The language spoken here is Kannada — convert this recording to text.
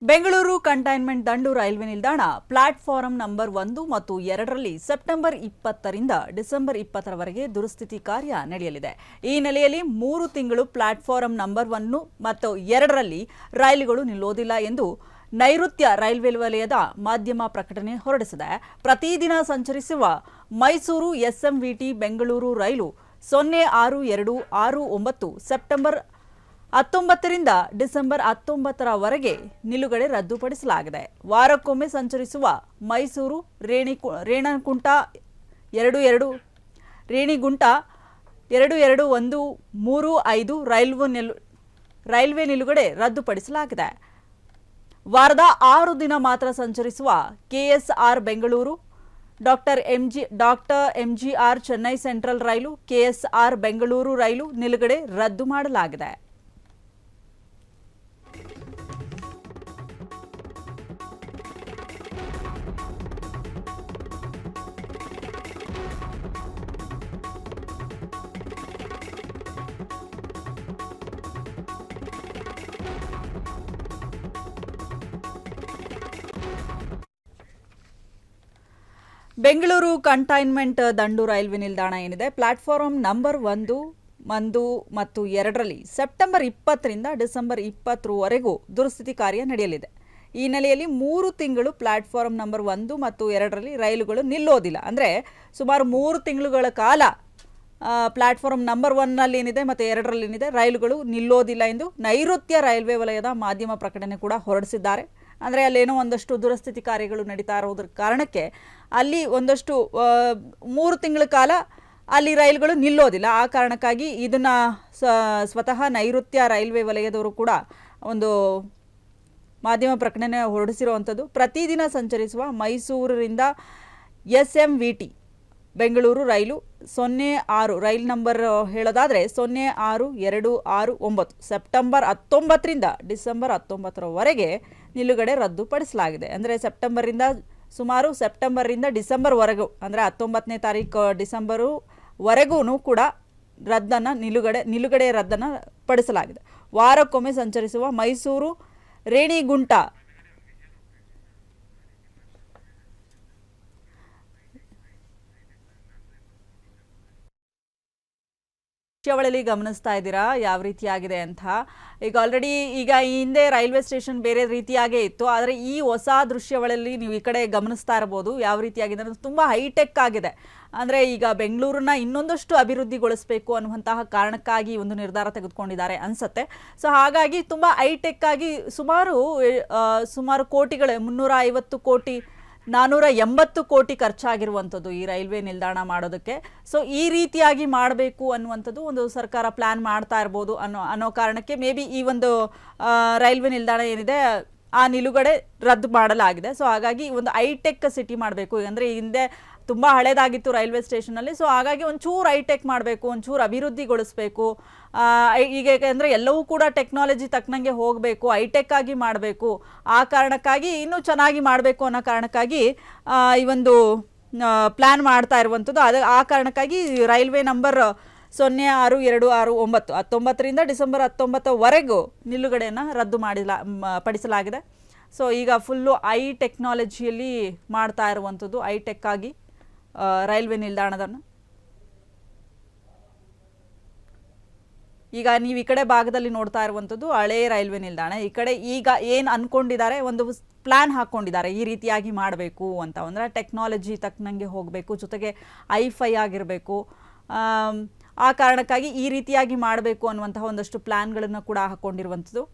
ಬೆಂಗಳೂರು ಕಂಟೈನ್ಮೆಂಟ್ ದಂಡು ರೈಲ್ವೆ ನಿಲ್ದಾಣ ಪ್ಲಾಟ್ಫಾರಂ ನಂಬರ್ 1 ಮತ್ತು 2ರಲ್ಲಿ ಸೆಪ್ಟೆಂಬರ್ 20ರಿಂದ ಡಿಸೆಂಬರ್ 20ರವರೆಗೆ ದುರಸ್ತಿತಿ ಕಾರ್ಯ ನಡೆಯಲಿದೆ. ಈ ನೆಲೆಯಲ್ಲಿ 3 ತಿಂಗಳು ಪ್ಲಾಟ್ಫಾರಂ ನಂಬರ್ 1 ಮತ್ತು 2ರಲ್ಲಿ ರೈಲುಗಳು ನಿಲ್ಲೋದಿಲ್ಲ ಎಂದು ನೈಋತ್ಯ ರೈಲ್ವೆ ವಲಯದ ಮಾಧ್ಯಮ ಪ್ರಕಟಣೆ ಹೊರಡಿಸಿದೆ. ಪ್ರತಿದಿನ ಸಂಚರಿಸುವ ಮೈಸೂರು ಎಸ್ಎಂವಿಟಿ ಬೆಂಗಳೂರು ರೈಲು 062669 ಸೆಪ್ಟೆಂಬರ್ 19ರಿಂದ ಡಿಸೆಂಬರ್ 19ರವರೆಗೆ ನಿಲುಗಡೆ ರದ್ದುಪಡಿಸಲಾಗಿದೆ. ವಾರಕ್ಕೊಮ್ಮೆ ಸಂಚರಿಸುವ ಮೈಸೂರು ರೇಣಿಗುಂಟ 2235 ರೈಲ್ವೆ ನಿಲುಗಡೆ ರದ್ದುಪಡಿಸಲಾಗಿದೆ. ವಾರದ 6 ದಿನ ಮಾತ್ರ ಸಂಚರಿಸುವ KSR Bengaluru, doctor MGR Chennai central ರೈಲು, ಕೆಎಸ್ಆರ್ ಬೆಂಗಳೂರು ರೈಲು ನಿಲುಗಡೆ ರದ್ದು ಮಾಡಲಾಗಿದೆ. ಬೆಂಗಳೂರು ಕಂಟೈನ್ಮೆಂಟ್ ದಂಡು ರೈಲ್ವೆ ನಿಲ್ದಾಣ ಏನಿದೆ, ಪ್ಲಾಟ್ಫಾರಂ ನಂಬರ್ 1 ಮತ್ತು 2ರಲ್ಲಿ ಸೆಪ್ಟೆಂಬರ್ 20ರಿಂದ ಡಿಸೆಂಬರ್ 20ರವರೆಗೂ ದುರಸ್ತಿತಿ ಕಾರ್ಯ ನಡೆಯಲಿದೆ. ಈ ನೆಲೆಯಲ್ಲಿ 3 ತಿಂಗಳು ಪ್ಲಾಟ್ಫಾರಂ ನಂಬರ್ 1 ಮತ್ತು 2ರಲ್ಲಿ ರೈಲುಗಳು ನಿಲ್ಲೋದಿಲ್ಲ. ಅಂದರೆ ಸುಮಾರು 3 ತಿಂಗಳುಗಳ ಕಾಲ ಪ್ಲಾಟ್ಫಾರಂ ನಂಬರ್ 1ನಲ್ಲಿ ಏನಿದೆ ಮತ್ತು 2ರಲ್ಲಿ ಏನಿದೆ ರೈಲುಗಳು ನಿಲ್ಲೋದಿಲ್ಲ ಎಂದು ನೈಋತ್ಯ ರೈಲ್ವೆ ವಲಯದ ಮಾಧ್ಯಮ ಪ್ರಕಟಣೆ ಕೂಡ ಹೊರಡಿಸಿದ್ದಾರೆ. ಅಂದರೆ ಅಲ್ಲೇನೋ ಒಂದಷ್ಟು ದುರಸ್ತಿತಿ ಕಾರ್ಯಗಳು ನಡೀತಾ ಇರೋದ್ರ ಕಾರಣಕ್ಕೆ ಅಲ್ಲಿ ಒಂದಷ್ಟು 3 ತಿಂಗಳ ಕಾಲ ಅಲ್ಲಿ ರೈಲುಗಳು ನಿಲ್ಲೋದಿಲ್ಲ. ಆ ಕಾರಣಕ್ಕಾಗಿ ಇದನ್ನು ಸ್ವತಃ ನೈಋತ್ಯ ರೈಲ್ವೆ ವಲಯದವರು ಕೂಡ ಒಂದು ಮಾಧ್ಯಮ ಪ್ರಕಟಣೆ ಹೊರಡಿಸಿರುವಂಥದ್ದು. ಪ್ರತಿದಿನ ಸಂಚರಿಸುವ ಮೈಸೂರಿನಿಂದ ಎಸ್ಎಂವಿಟಿ ಬೆಂಗಳೂರು ರೈಲು 06 ರೈಲ್ ನಂಬರ್ ಹೇಳೋದಾದರೆ 062669 ಸೆಪ್ಟೆಂಬರ್ 19ರಿಂದ ಡಿಸೆಂಬರ್ 19ರವರೆಗೆ ನಿಲುಗಡೆ ರದ್ದುಪಡಿಸಲಾಗಿದೆ. ಅಂದರೆ ಸೆಪ್ಟೆಂಬರಿಂದ ಡಿಸೆಂಬರ್ವರೆಗೂ, ಅಂದರೆ 19ನೇ ತಾರೀಕು ಡಿಸೆಂಬರ್ವರೆಗೂ ಕೂಡ ನಿಲುಗಡೆ ರದ್ದನ್ನು ಪಡಿಸಲಾಗಿದೆ. ವಾರಕ್ಕೊಮ್ಮೆ ಸಂಚರಿಸುವ ಮೈಸೂರು ರೇಣಿಗುಂಟ ದೃಶ್ಯಾವಳಿಯಲ್ಲಿ ಗಮನಿಸ್ತಾ ಇದ್ದೀರಾ ಯಾವ ರೀತಿಯಾಗಿದೆ ಅಂತ. ಈಗ ಆಲ್ರೆಡಿ ಈ ಹಿಂದೆ ರೈಲ್ವೆ ಸ್ಟೇಷನ್ ಬೇರೆ ರೀತಿಯಾಗೇ ಇತ್ತು, ಆದರೆ ಈ ಹೊಸ ದೃಶ್ಯಾವಳಿಯಲ್ಲಿ ನೀವು ಈ ಕಡೆ ಗಮನಿಸ್ತಾ ಇರ್ಬೋದು ಯಾವ ರೀತಿಯಾಗಿದೆ ಅಂದರೆ ತುಂಬ ಹೈಟೆಕ್ ಆಗಿದೆ. ಅಂದರೆ ಈಗ ಬೆಂಗಳೂರನ್ನ ಇನ್ನೊಂದಷ್ಟು ಅಭಿವೃದ್ಧಿಗೊಳಿಸಬೇಕು ಅನ್ನುವಂತಹ ಕಾರಣಕ್ಕಾಗಿ ಒಂದು ನಿರ್ಧಾರ ತೆಗೆದುಕೊಂಡಿದ್ದಾರೆ ಅನ್ಸುತ್ತೆ. ಸೊ ಹಾಗಾಗಿ ತುಂಬ ಹೈಟೆಕ್ ಆಗಿ ಸುಮಾರು ಕೋಟಿಗಳೇ 350 ಕೋಟಿ 480 ಕೋಟಿ ಖರ್ಚಾಗಿರುವಂಥದ್ದು ಈ ರೈಲ್ವೆ ನಿಲ್ದಾಣ ಮಾಡೋದಕ್ಕೆ. ಸೊ ಈ ರೀತಿಯಾಗಿ ಮಾಡಬೇಕು ಅನ್ನುವಂಥದ್ದು ಒಂದು ಸರ್ಕಾರ ಪ್ಲ್ಯಾನ್ ಮಾಡ್ತಾ ಇರ್ಬೋದು ಅನ್ನೋ ಕಾರಣಕ್ಕೆ ಮೇ ಬಿ ಈ ಒಂದು ರೈಲ್ವೆ ನಿಲ್ದಾಣ ಏನಿದೆ ಆ ನಿಲುಗಡೆ ರದ್ದು ಮಾಡಲಾಗಿದೆ. ಸೊ ಹಾಗಾಗಿ ಒಂದು ಹೈಟೆಕ್ ಸಿಟಿ ಮಾಡಬೇಕು. ಅಂದರೆ ಹಿಂದೆ ತುಂಬ ಹಳೇದಾಗಿತ್ತು ರೈಲ್ವೆ ಸ್ಟೇಷನಲ್ಲಿ. ಸೊ ಹಾಗಾಗಿ ಒಂಚೂರು ಹೈಟೆಕ್ ಮಾಡಬೇಕು, ಒಂಚೂರು ಅಭಿವೃದ್ಧಿಗೊಳಿಸಬೇಕು. ಈಗ ಅಂದರೆ ಎಲ್ಲವೂ ಕೂಡ ಟೆಕ್ನಾಲಜಿ ತಕ್ಕನಂಗೆ ಹೋಗಬೇಕು, ಹೈಟೆಕ್ ಆಗಿ ಮಾಡಬೇಕು. ಆ ಕಾರಣಕ್ಕಾಗಿ ಇನ್ನೂ ಚೆನ್ನಾಗಿ ಮಾಡಬೇಕು ಅನ್ನೋ ಕಾರಣಕ್ಕಾಗಿ ಈ ಒಂದು ಪ್ಲ್ಯಾನ್ ಮಾಡ್ತಾ ಇರುವಂಥದ್ದು. ಆ ಕಾರಣಕ್ಕಾಗಿ ರೈಲ್ವೆ ನಂಬರ್ 062669 19ರಿಂದ ಡಿಸೆಂಬರ್ 19ವರೆಗೂ ನಿಲುಗಡೆಯನ್ನು ಪಡಿಸಲಾಗಿದೆ. ಸೊ ಈಗ ಫುಲ್ಲು ಟೆಕ್ನಾಲಜಿಯಲ್ಲಿ ಮಾಡ್ತಾ ಇರುವಂಥದ್ದು, ಹೈಟೆಕ್ ಆಗಿ ರೈಲ್ವೆ ನಿಲ್ದಾಣದನ್ನು. ಈಗ ನೀವು ಈ ಕಡೆ ಭಾಗದಲ್ಲಿ ನೋಡ್ತಾ ಇರುವಂಥದ್ದು ಹಳೇ ರೈಲ್ವೆ ನಿಲ್ದಾಣ. ಈ ಕಡೆ ಈಗ ಏನು ಅಂದ್ಕೊಂಡಿದ್ದಾರೆ, ಒಂದು ಪ್ಲ್ಯಾನ್ ಹಾಕ್ಕೊಂಡಿದ್ದಾರೆ ಈ ರೀತಿಯಾಗಿ ಮಾಡಬೇಕು ಅಂತ. ಅಂದರೆ ಟೆಕ್ನಾಲಜಿ ತಕ್ಕನಂಗೆ ಹೋಗಬೇಕು, ಜೊತೆಗೆ ಐಫೈ ಆಗಿರಬೇಕು. ಆ ಕಾರಣಕ್ಕಾಗಿ ಈ ರೀತಿಯಾಗಿ ಮಾಡಬೇಕು ಅನ್ನುವಂತಹ ಒಂದಷ್ಟು ಪ್ಲ್ಯಾನ್ಗಳನ್ನು ಕೂಡ ಹಾಕ್ಕೊಂಡಿರುವಂಥದ್ದು.